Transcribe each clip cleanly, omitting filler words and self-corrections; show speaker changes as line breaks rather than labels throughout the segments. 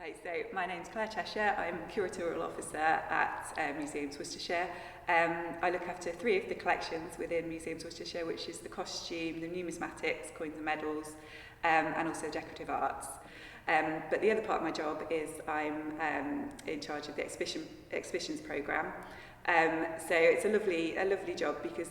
Hi, so my name's Claire Cheshire. I'm Curatorial Officer at Museums Worcestershire. I look after 3 of the collections within Museums Worcestershire, which is the costume, the numismatics, coins and medals, and also decorative arts. But the other part of my job is I'm in charge of the exhibitions programme. So it's a lovely job because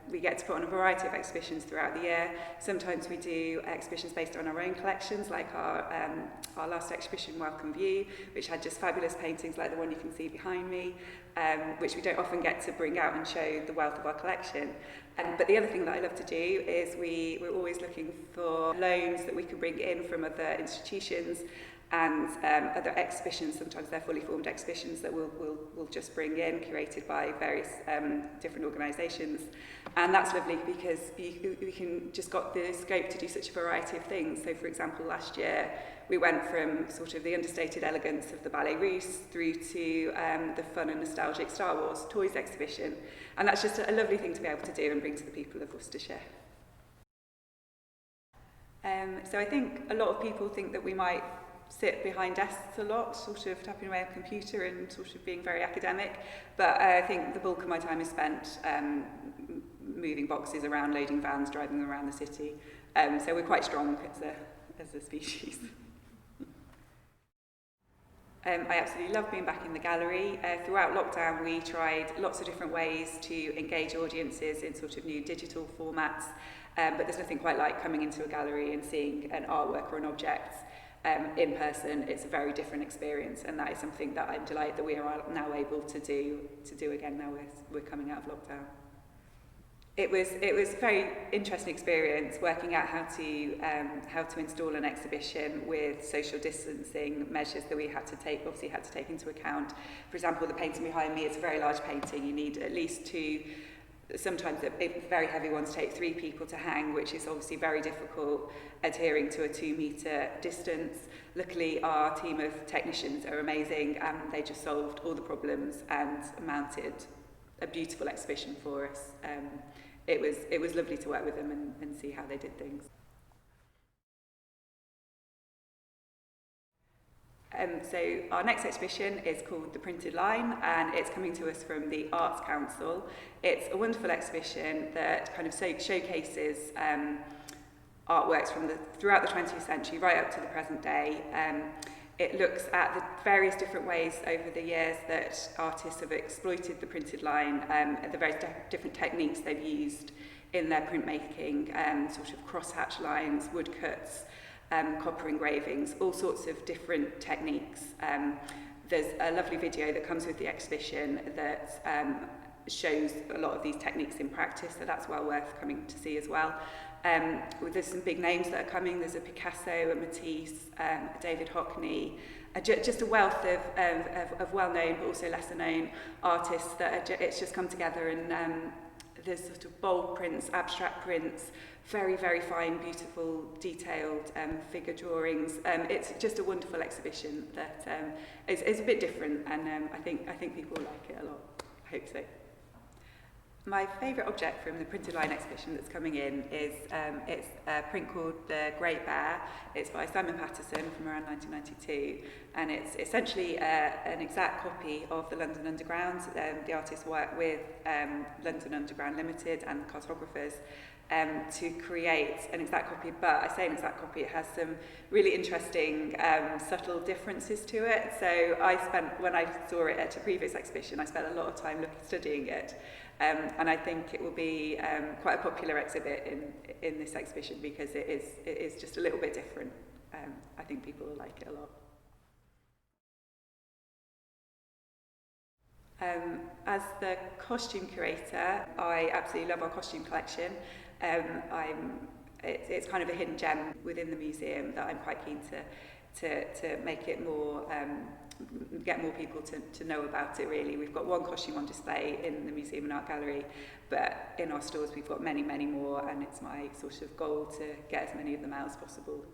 we get to put on a variety of exhibitions throughout the year. Sometimes we do exhibitions based on our own collections, like our last exhibition, Welcome View, which had just fabulous paintings like the one you can see behind me, which we don't often get to bring out and show the wealth of our collection. But the other thing that I love to do is we're always looking for loans that we can bring in from other institutions and other exhibitions. Sometimes they're fully formed exhibitions that we'll just bring in, curated by various different organisations. And that's lovely because we can just got the scope to do such a variety of things. So for example, last year we went from sort of the understated elegance of the Ballet Russe through to the fun and nostalgic Star Wars toys exhibition. And that's just a lovely thing to be able to do and bring to the people of Worcestershire. So I think a lot of people think that we might sit behind desks a lot, sort of tapping away on a computer and sort of being very academic, but I think the bulk of my time is spent moving boxes around, loading vans, driving them around the city. So we're quite strong as a species. I absolutely love being back in the gallery. Throughout lockdown we tried lots of different ways to engage audiences in sort of new digital formats, but there's nothing quite like coming into a gallery and seeing an artwork or an object in person. It's a very different experience, and that is something that I'm delighted that we are now able to do again now we're coming out of lockdown. It was a very interesting experience working out how to install an exhibition with social distancing measures that we had to take into account. For example, the painting behind me is a very large painting. You need at least 2. Sometimes very heavy ones take 3 people to hang, which is obviously very difficult adhering to a 2-metre distance. Luckily, our team of technicians are amazing and they just solved all the problems and mounted a beautiful exhibition for us. It was lovely to work with them and see how they did things. So our next exhibition is called The Printed Line, and it's coming to us from the Arts Council. It's a wonderful exhibition that kind of showcases artworks from throughout the 20th century right up to the present day. It looks at the various different ways over the years that artists have exploited the printed line, the various different techniques they've used in their printmaking, sort of crosshatch lines, woodcuts, copper engravings, all sorts of different techniques. There's a lovely video that comes with the exhibition that shows a lot of these techniques in practice, so that's well worth coming to see as well. There's some big names that are coming. There's a Picasso, a Matisse, a David Hockney, just a wealth of well-known but also lesser-known artists that it's just come together, and there's sort of bold prints, abstract prints, very, very fine, beautiful, detailed figure drawings. It's just a wonderful exhibition that is a bit different, and I think people will like it a lot. I hope so. My favourite object from the Printed Line exhibition that's coming in is it's a print called The Great Bear. It's by Simon Patterson from around 1992, and it's essentially an exact copy of the London Underground. The artist worked with London Underground Limited and the cartographers to create an exact copy, but I say an exact copy, it has some really interesting subtle differences to it. So when I saw it at a previous exhibition, I spent a lot of time studying it, and I think it will be quite a popular exhibit in this exhibition because it is just a little bit different. I think people will like it a lot. As the costume curator, I absolutely love our costume collection. It's kind of a hidden gem within the museum that I'm quite keen to make it more, get more people to know about it really. We've got one costume on display in the Museum and Art Gallery, but in our stores we've got many, many more, and it's my sort of goal to get as many of them out as possible.